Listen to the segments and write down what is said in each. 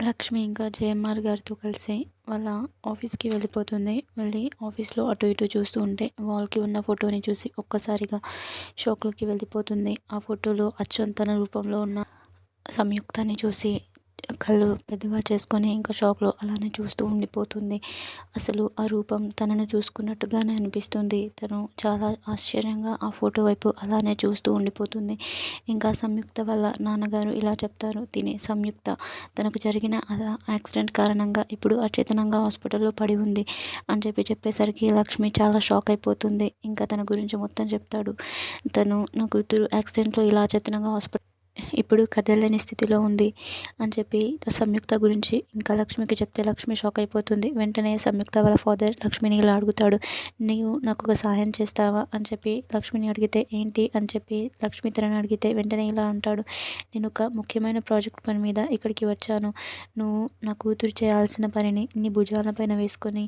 లక్ష్మి ఇంకా జేఎంఆర్ గారితో కలిసి వాళ్ళ ఆఫీస్‌కి వెళ్ళిపోతుంది. వెళ్ళి ఆఫీస్‌లో అటు ఇటు చూస్తూ ఉంటే వాల్‌కి ఉన్న ఫోటోని చూసి ఒక్కసారిగా షాక్‌లోకి వెళ్ళిపోతుంది. ఆ ఫోటోలో అచ్చం తన రూపంలో ఉన్న సంయుక్తని చూసి కళ్ళు పెద్దగా చేసుకొని ఇంకా షాక్‌లో అలానే చూస్తూ ఉండిపోతుంది. అసలు ఆ రూపం తనను చూసుకున్నట్టుగానే అనిపిస్తుంది. తను చాలా ఆశ్చర్యంగా ఆ ఫోటో వైపు అలానే చూస్తూ ఉండిపోతుంది. ఇంకా సంయుక్త వాళ్ళ నాన్నగారు ఇలా చెప్తారు. సంయుక్త తనకు జరిగిన యాక్సిడెంట్ కారణంగా ఇప్పుడు అచేతనంగా హాస్పిటల్‌లో పడి ఉంది అని చెప్పేసరికి లక్ష్మి చాలా షాక్ అయిపోతుంది. ఇంకా తన గురించి మొత్తం చెప్తాడు. నా కూతురు యాక్సిడెంట్‌లో ఇలా అచేతనంగా ఇప్పుడు కదలని స్థితిలో ఉంది అని చెప్పి సంయుక్త గురించి ఇంకా లక్ష్మికి చెప్తే లక్ష్మి షాక్ అయిపోతుంది. వెంటనే సంయుక్త వాళ్ళ ఫాదర్ లక్ష్మిని ఇలా అడుగుతాడు. "నీవు నాకు ఒక సహాయం చేస్తావా?" అని చెప్పి లక్ష్మిని అడిగితే, "ఏంటి?" అని చెప్పి లక్ష్మి తనని అడిగితే వెంటనే ఇలా అంటాడు. "నేను ఒక ముఖ్యమైన ప్రాజెక్ట్ పని మీద ఇక్కడికి వచ్చాను. నువ్వు నా కూతురు చేయాల్సిన పనిని నీ భుజాల పైన వేసుకొని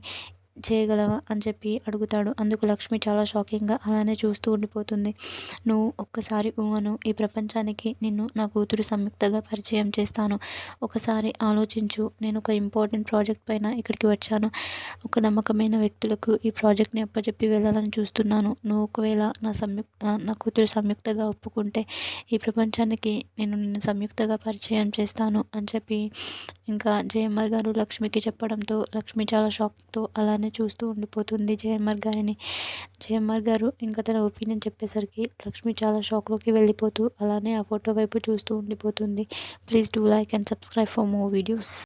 చేయగలవా?" అని చెప్పి అడుగుతాడు. అందుకు లక్ష్మి చాలా షాకింగ్‌గా అలానే చూస్తూ ఉండిపోతుంది. "నువ్వు ఒక్కసారి అను, ఈ ప్రపంచానికి నిన్ను నా కూతురు సంయుక్తగా పరిచయం చేస్తాను. ఒకసారి ఆలోచించు. నేను ఒక ఇంపార్టెంట్ ప్రాజెక్ట్ పైన ఇక్కడికి వచ్చాను. ఒక నమ్మకమైన వ్యక్తులకు ఈ ప్రాజెక్ట్‌ని అప్పచెప్పి వెళ్ళాలని చూస్తున్నాను. నువ్వు ఒకవేళ నా కూతురు సంయుక్తగా ఒప్పుకుంటే ఈ ప్రపంచానికి నేను నిన్ను సంయుక్తగా పరిచయం చేస్తాను" అని చెప్పి ఇంకా జేఎంఆర్ గారు లక్ష్మికి చెప్పడంతో లక్ష్మి చాలా షాక్‌తో అలానే చూస్తూ ఉండిపోతుంది జేఎంఆర్ గారిని. జేఎంఆర్ గారు ఇంకా తన ఒపీనియన్ చెప్పేసరికి లక్ష్మి చాలా షాక్‌లోకి వెళ్ళిపోతూ అలానే ఆ ఫోటో వైపు చూస్తూ ఉండిపోతుంది. Please do like and subscribe for more videos.